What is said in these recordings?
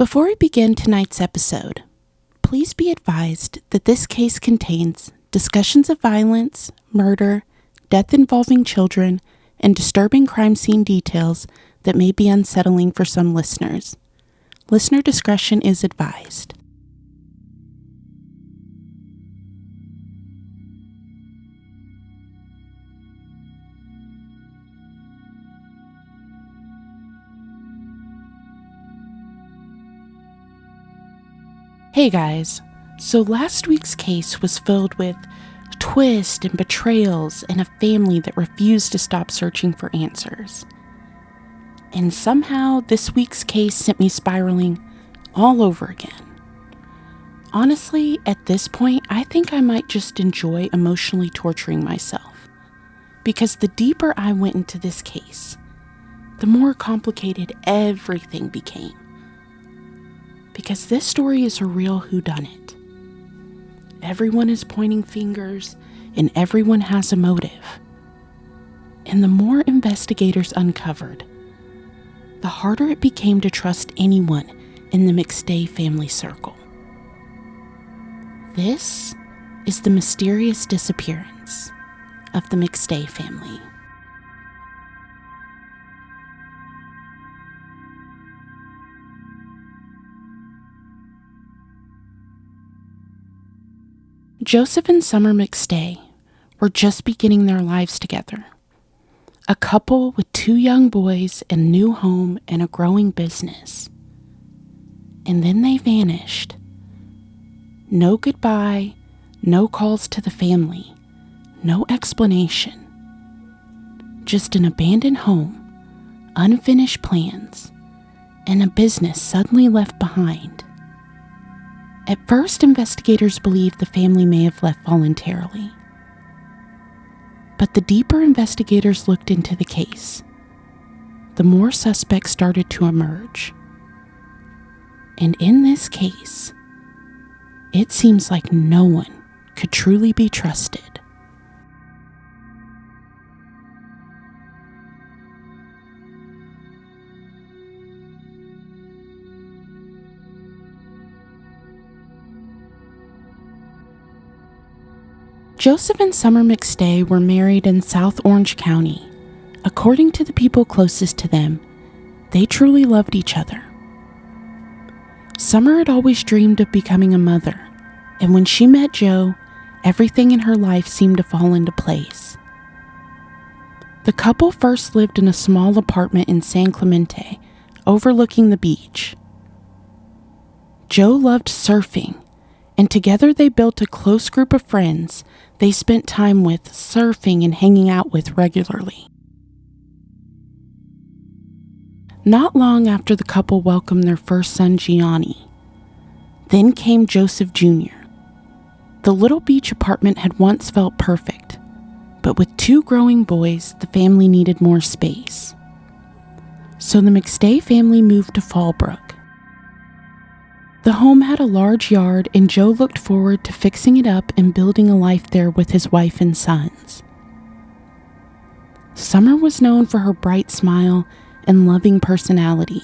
Before we begin tonight's episode, please be advised that this case contains discussions of violence, murder, death involving children, and disturbing crime scene details that may be unsettling for some listeners. Listener discretion is advised. Hey guys, so last week's case was filled with twists and betrayals and a family that refused to stop searching for answers. And somehow this week's case sent me spiraling all over again. Honestly, at this point, I think I might just enjoy emotionally torturing myself, because the deeper I went into this case, the more complicated everything became. Because this story is a real whodunit. Everyone is pointing fingers, and everyone has a motive. And the more investigators uncovered, the harder it became to trust anyone in the McStay family circle. This is the mysterious disappearance of the McStay family. Joseph and Summer McStay were just beginning their lives together. A couple with 2 young boys, a new home, and a growing business. And then they vanished. No goodbye, no calls to the family, no explanation. Just an abandoned home, unfinished plans, and a business suddenly left behind. At first, investigators believed the family may have left voluntarily. But the deeper investigators looked into the case, the more suspects started to emerge. And in this case, it seems like no one could truly be trusted. Joseph and Summer McStay were married in South Orange County. According to the people closest to them, they truly loved each other. Summer had always dreamed of becoming a mother, and when she met Joe, everything in her life seemed to fall into place. The couple first lived in a small apartment in San Clemente, overlooking the beach. Joe loved surfing, and together they built a close group of friends they spent time with, surfing and hanging out with regularly. Not long after the couple welcomed their first son, Gianni, then came Joseph Jr. The little beach apartment had once felt perfect, but with 2 growing boys, the family needed more space. So the McStay family moved to Fallbrook. The home had a large yard, and Joe looked forward to fixing it up and building a life there with his wife and sons. Summer was known for her bright smile and loving personality.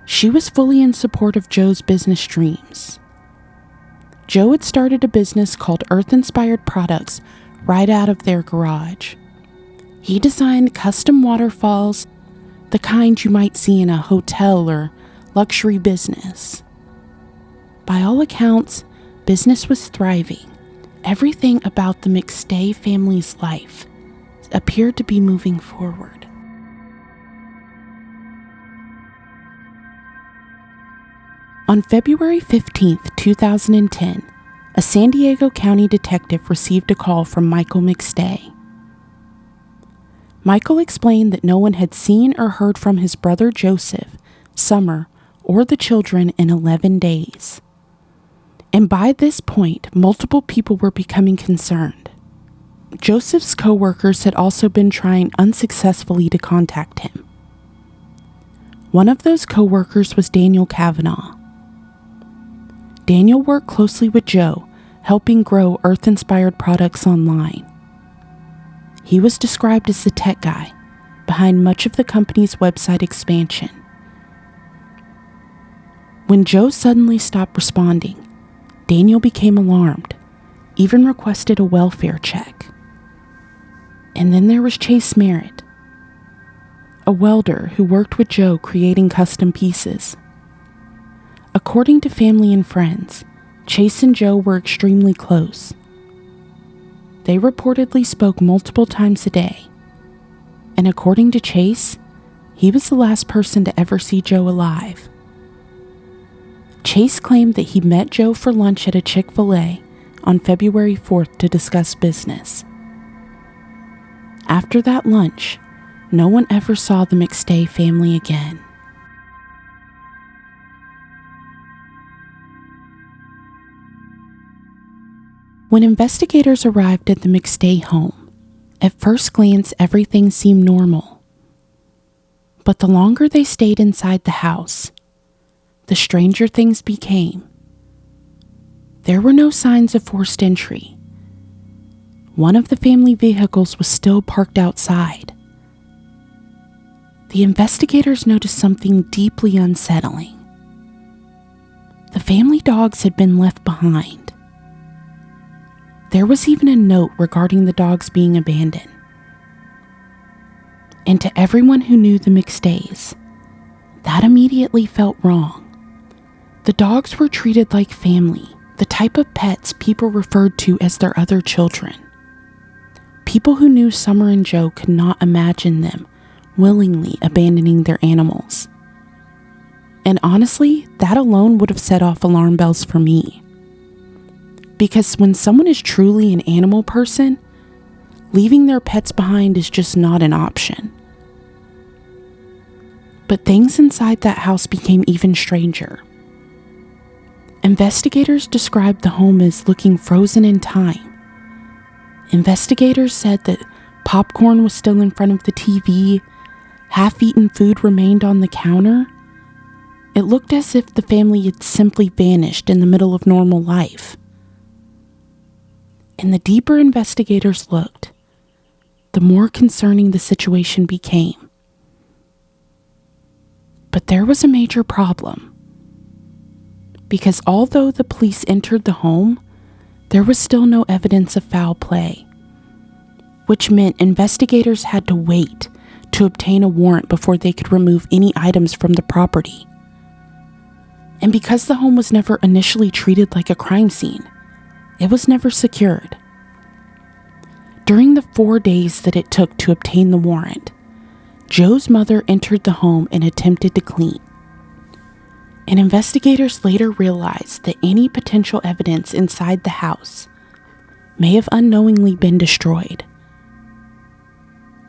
She was fully in support of Joe's business dreams. Joe had started a business called Earth-Inspired Products right out of their garage. He designed custom waterfalls, the kind you might see in a hotel or luxury business. By all accounts, business was thriving. Everything about the McStay family's life appeared to be moving forward. On February 15th, 2010, a San Diego County detective received a call from Michael McStay. Michael explained that no one had seen or heard from his brother Joseph, Summer, or the children in 11 days. And by this point, multiple people were becoming concerned. Joseph's co-workers had also been trying unsuccessfully to contact him. One of those co-workers was Daniel Kavanaugh. Daniel worked closely with Joe, helping grow Earth-Inspired Products online. He was described as the tech guy behind much of the company's website expansion. When Joe suddenly stopped responding, Daniel became alarmed, even requested a welfare check. And then there was Chase Merritt, a welder who worked with Joe creating custom pieces. According to family and friends, Chase and Joe were extremely close. They reportedly spoke multiple times a day, and according to Chase, he was the last person to ever see Joe alive. Chase claimed that he met Joe for lunch at a Chick-fil-A on February 4th to discuss business. After that lunch, no one ever saw the McStay family again. When investigators arrived at the McStay home, at first glance everything seemed normal. But the longer they stayed inside the house, the stranger things became. There were no signs of forced entry. One of the family vehicles was still parked outside. The investigators noticed something deeply unsettling. The family dogs had been left behind. There was even a note regarding the dogs being abandoned. And to everyone who knew the McStays, that immediately felt wrong. The dogs were treated like family, the type of pets people referred to as their other children. People who knew Summer and Joe could not imagine them willingly abandoning their animals. And honestly, that alone would have set off alarm bells for me. Because when someone is truly an animal person, leaving their pets behind is just not an option. But things inside that house became even stranger. Investigators described the home as looking frozen in time. Investigators said that popcorn was still in front of the TV, half-eaten food remained on the counter. It looked as if the family had simply vanished in the middle of normal life. And the deeper investigators looked, the more concerning the situation became. But there was a major problem. Because although the police entered the home, there was still no evidence of foul play, which meant investigators had to wait to obtain a warrant before they could remove any items from the property. And because the home was never initially treated like a crime scene, it was never secured. During the 4 days that it took to obtain the warrant, Joe's mother entered the home and attempted to clean. And investigators later realized that any potential evidence inside the house may have unknowingly been destroyed.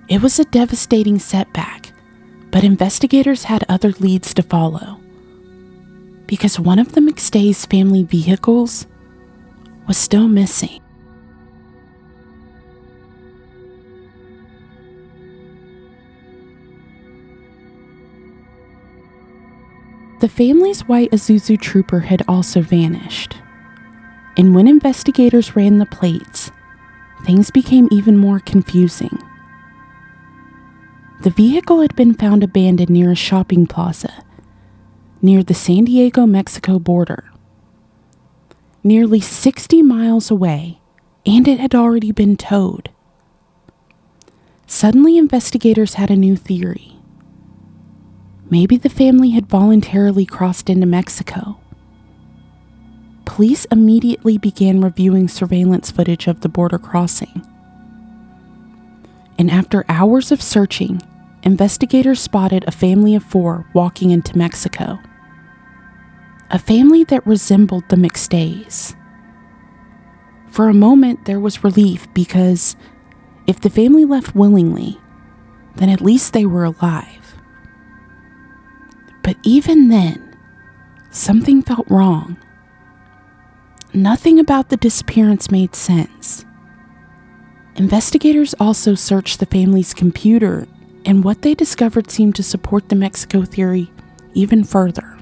It was a devastating setback, but investigators had other leads to follow. Because one of the McStay's family vehicles was still missing. The family's white Isuzu Trooper had also vanished. And when investigators ran the plates, things became even more confusing. The vehicle had been found abandoned near a shopping plaza, near the San Diego-Mexico border, nearly 60 miles away, and it had already been towed. Suddenly, investigators had a new theory. Maybe the family had voluntarily crossed into Mexico. Police immediately began reviewing surveillance footage of the border crossing. And after hours of searching, investigators spotted a family of 4 walking into Mexico. A family that resembled the McStays. For a moment, there was relief because if the family left willingly, then at least they were alive. But even then, something felt wrong. Nothing about the disappearance made sense. Investigators also searched the family's computer, and what they discovered seemed to support the Mexico theory even further.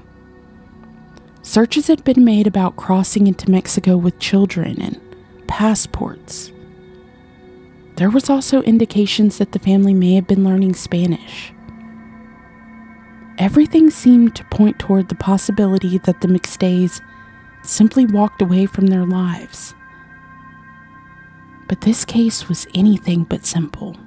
Searches had been made about crossing into Mexico with children and passports. There was also indications that the family may have been learning Spanish. Everything seemed to point toward the possibility that the McStays simply walked away from their lives. But this case was anything but simple.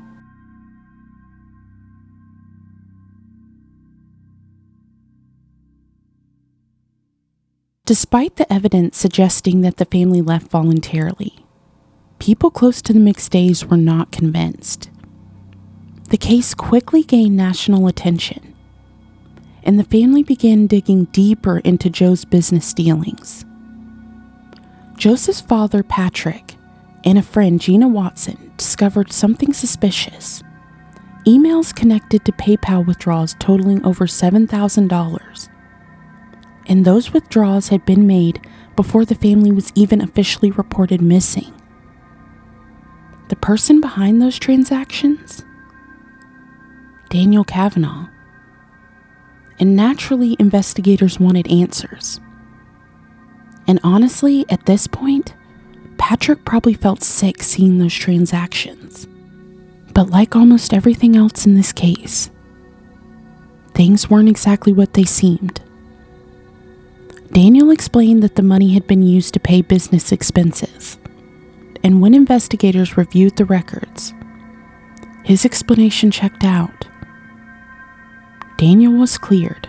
Despite the evidence suggesting that the family left voluntarily, people close to the McStays were not convinced. The case quickly gained national attention, and the family began digging deeper into Joe's business dealings. Joseph's father, Patrick, and a friend, Gina Watson, discovered something suspicious. Emails connected to PayPal withdrawals totaling over $7,000. And those withdrawals had been made before the family was even officially reported missing. The person behind those transactions? Daniel Kavanaugh. And naturally, investigators wanted answers. And honestly, at this point, Patrick probably felt sick seeing those transactions. But like almost everything else in this case, things weren't exactly what they seemed. Daniel explained that the money had been used to pay business expenses, and when investigators reviewed the records, his explanation checked out. Daniel was cleared,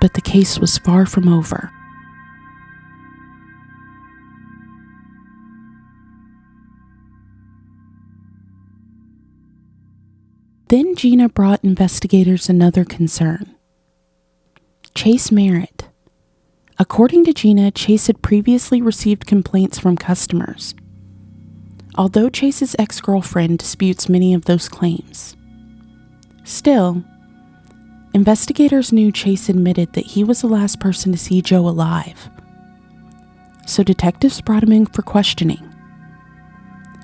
but the case was far from over. Then Gina brought investigators another concern. Chase Merritt. According to Gina, Chase had previously received complaints from customers, although Chase's ex-girlfriend disputes many of those claims. Still, investigators knew Chase admitted that he was the last person to see Joe alive, so detectives brought him in for questioning.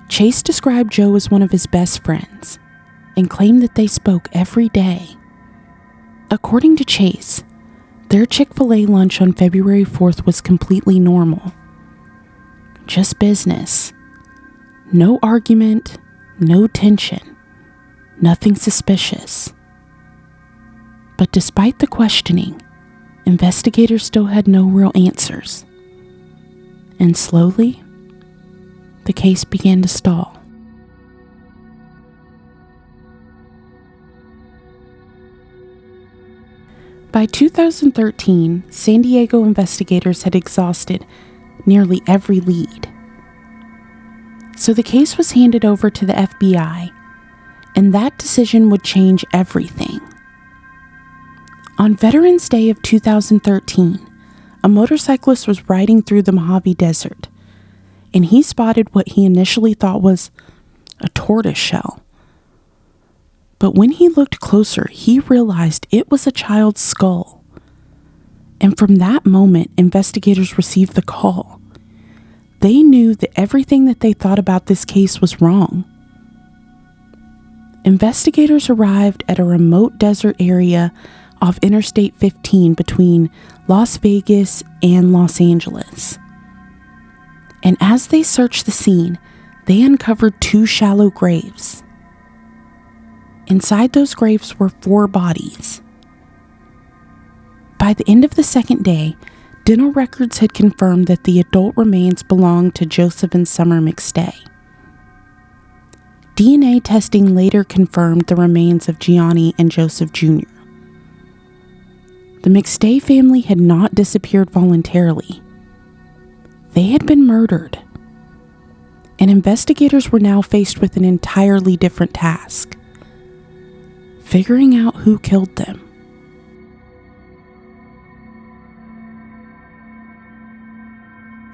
Chase described Joe as one of his best friends and claimed that they spoke every day. According to Chase, their Chick-fil-A lunch on February 4th was completely normal. Just business. No argument, no tension, nothing suspicious. But despite the questioning, investigators still had no real answers. And slowly, the case began to stall. By 2013, San Diego investigators had exhausted nearly every lead. So the case was handed over to the FBI, and that decision would change everything. On Veterans Day of 2013, a motorcyclist was riding through the Mojave Desert, and he spotted what he initially thought was a tortoise shell. But when he looked closer, he realized it was a child's skull. And from that moment, investigators received the call. They knew that everything that they thought about this case was wrong. Investigators arrived at a remote desert area off Interstate 15 between Las Vegas and Los Angeles. And as they searched the scene, they uncovered 2 shallow graves. Inside those graves were 4 bodies. By the end of the second day, dental records had confirmed that the adult remains belonged to Joseph and Summer McStay. DNA testing later confirmed the remains of Gianni and Joseph Jr. The McStay family had not disappeared voluntarily. They had been murdered. And investigators were now faced with an entirely different task: figuring out who killed them.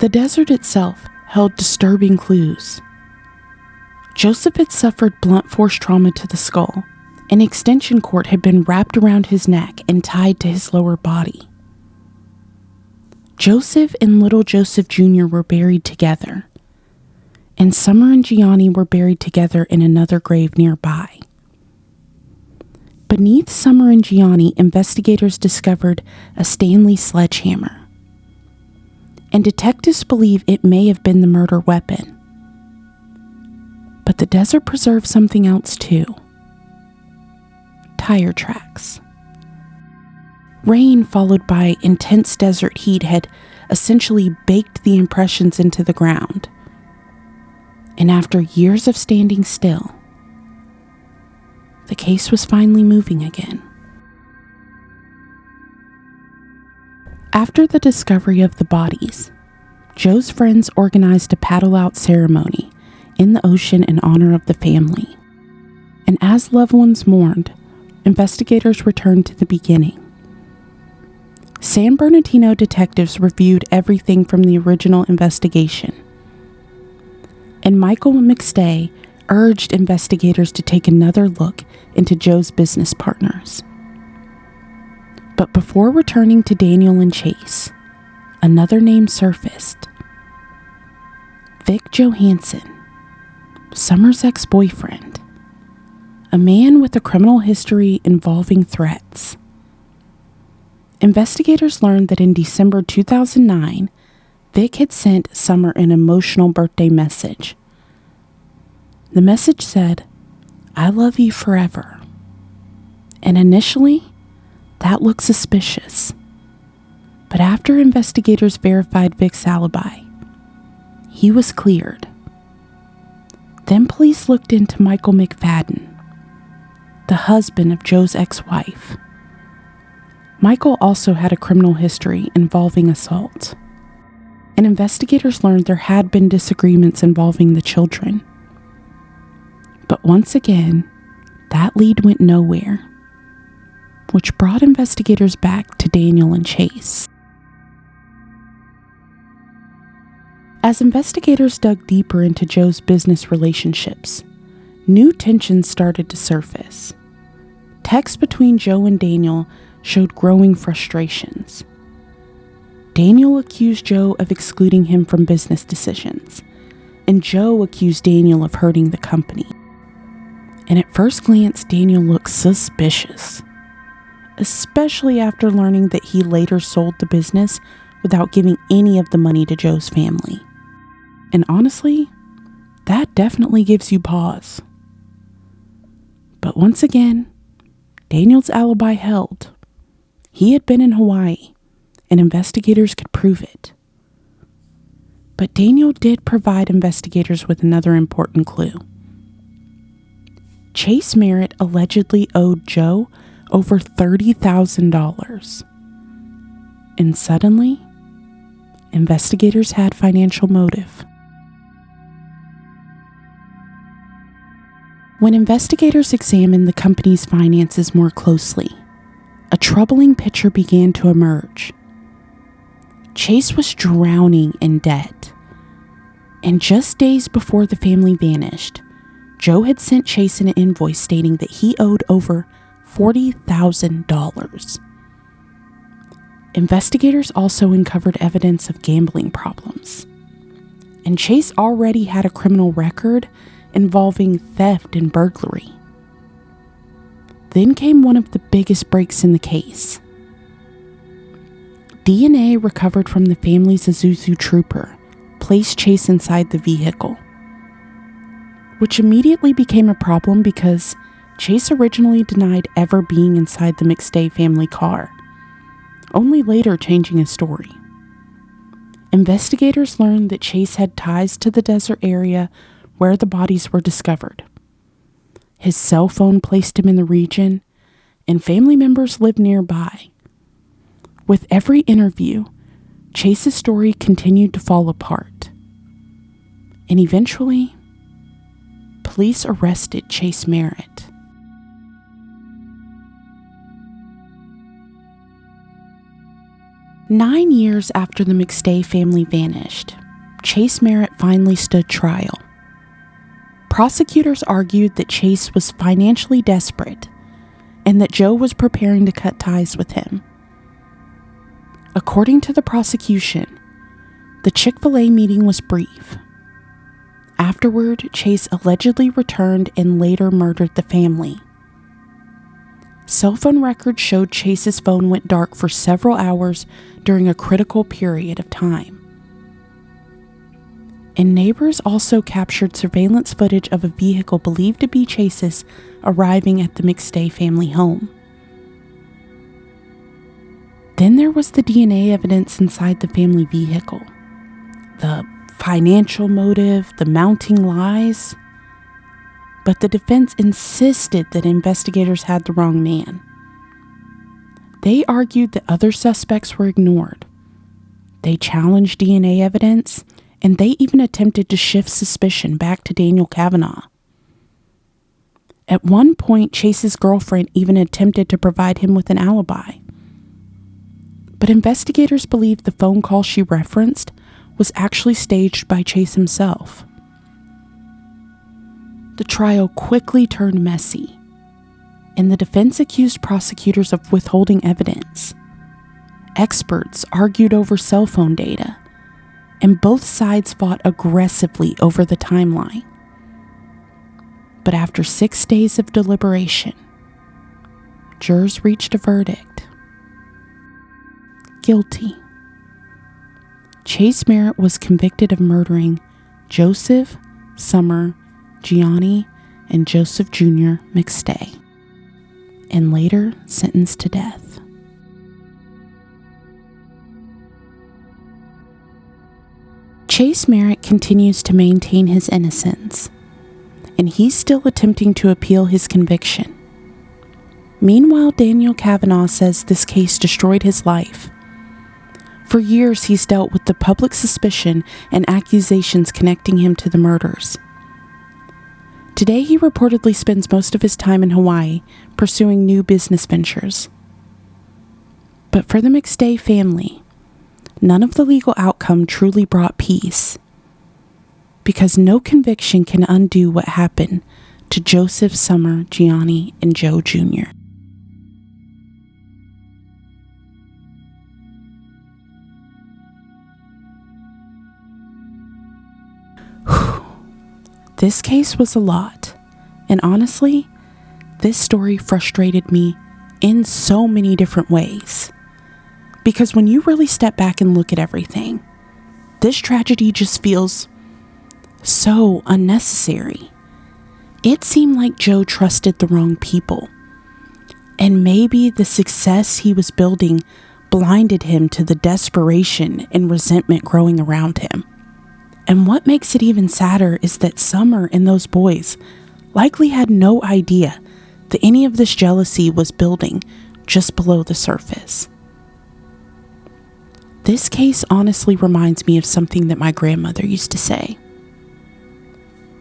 The desert itself held disturbing clues. Joseph had suffered blunt force trauma to the skull. An extension cord had been wrapped around his neck and tied to his lower body. Joseph and little Joseph Jr. were buried together, and Summer and Gianni were buried together in another grave nearby. Beneath Summer and Gianni, investigators discovered a Stanley sledgehammer, and detectives believe it may have been the murder weapon. But the desert preserved something else too: tire tracks. Rain followed by intense desert heat had essentially baked the impressions into the ground. And after years of standing still, the case was finally moving again. After the discovery of the bodies, Joe's friends organized a paddle-out ceremony in the ocean in honor of the family. And as loved ones mourned, investigators returned to the beginning. San Bernardino detectives reviewed everything from the original investigation. And Michael McStay urged investigators to take another look into Joe's business partners. But before returning to Daniel and Chase, another name surfaced. Vic Johansson, Summer's ex-boyfriend, a man with a criminal history involving threats. Investigators learned that in December 2009, Vic had sent Summer an emotional birthday message. The message said, "I love you forever." And initially, that looked suspicious. But after investigators verified Vic's alibi, he was cleared. Then police looked into Michael McFadden, the husband of Joe's ex-wife. Michael also had a criminal history involving assault. And investigators learned there had been disagreements involving the children. But once again, that lead went nowhere, which brought investigators back to Daniel and Chase. As investigators dug deeper into Joe's business relationships, new tensions started to surface. Texts between Joe and Daniel showed growing frustrations. Daniel accused Joe of excluding him from business decisions, and Joe accused Daniel of hurting the company. And at first glance, Daniel looked suspicious, especially after learning that he later sold the business without giving any of the money to Joe's family. And honestly, that definitely gives you pause. But once again, Daniel's alibi held. He had been in Hawaii, and investigators could prove it. But Daniel did provide investigators with another important clue. Chase Merritt allegedly owed Joe over $30,000. And suddenly, investigators had financial motive. When investigators examined the company's finances more closely, a troubling picture began to emerge. Chase was drowning in debt. And just days before the family vanished, Joe had sent Chase an invoice stating that he owed over $40,000. Investigators also uncovered evidence of gambling problems. And Chase already had a criminal record involving theft and burglary. Then came one of the biggest breaks in the case. DNA recovered from the family's Isuzu Trooper placed Chase inside the vehicle, which immediately became a problem because Chase originally denied ever being inside the McStay family car, only later changing his story. Investigators learned that Chase had ties to the desert area where the bodies were discovered. His cell phone placed him in the region, and family members lived nearby. With every interview, Chase's story continued to fall apart. And eventually, police arrested Chase Merritt. Nine years after the McStay family vanished, Chase Merritt finally stood trial. Prosecutors argued that Chase was financially desperate and that Joe was preparing to cut ties with him. According to the prosecution, the Chick-fil-A meeting was brief. Afterward, Chase allegedly returned and later murdered the family. Cell phone records showed Chase's phone went dark for several hours during a critical period of time. And neighbors also captured surveillance footage of a vehicle believed to be Chase's arriving at the McStay family home. Then there was the DNA evidence inside the family vehicle. The financial motive, the mounting lies. But the defense insisted that investigators had the wrong man. They argued that other suspects were ignored. They challenged DNA evidence, and they even attempted to shift suspicion back to Daniel Kavanaugh. At one point, Chase's girlfriend even attempted to provide him with an alibi. But investigators believed the phone call she referenced was actually staged by Chase himself. The trial quickly turned messy, and the defense accused prosecutors of withholding evidence. Experts argued over cell phone data, and both sides fought aggressively over the timeline. But after 6 days of deliberation, jurors reached a verdict. Guilty. Chase Merritt was convicted of murdering Joseph, Summer, Gianni, and Joseph Jr. McStay, and later sentenced to death. Chase Merritt continues to maintain his innocence, and he's still attempting to appeal his conviction. Meanwhile, Daniel Kavanaugh says this case destroyed his life. For years, he's dealt with the public suspicion and accusations connecting him to the murders. Today, he reportedly spends most of his time in Hawaii pursuing new business ventures. But for the McStay family, none of the legal outcome truly brought peace, because no conviction can undo what happened to Joseph, Summer, Gianni, and Joe Jr. This case was a lot, and honestly, this story frustrated me in so many different ways. Because when you really step back and look at everything, this tragedy just feels so unnecessary. It seemed like Joe trusted the wrong people, and maybe the success he was building blinded him to the desperation and resentment growing around him. And what makes it even sadder is that Summer and those boys likely had no idea that any of this jealousy was building just below the surface. This case honestly reminds me of something that my grandmother used to say.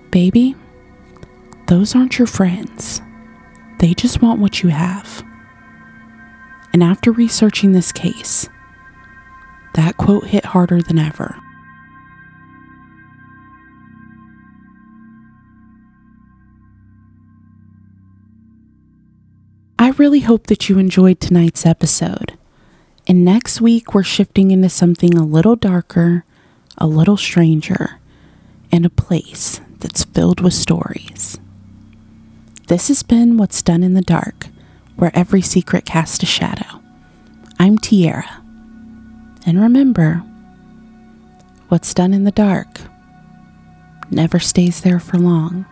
Baby, those aren't your friends. They just want what you have. And after researching this case, that quote hit harder than ever. I really hope that you enjoyed tonight's episode. And next week, we're shifting into something a little darker, a little stranger, and a place that's filled with stories. This has been What's Done in the Dark, where every secret casts a shadow. I'm Tiara. And remember, what's done in the dark never stays there for long.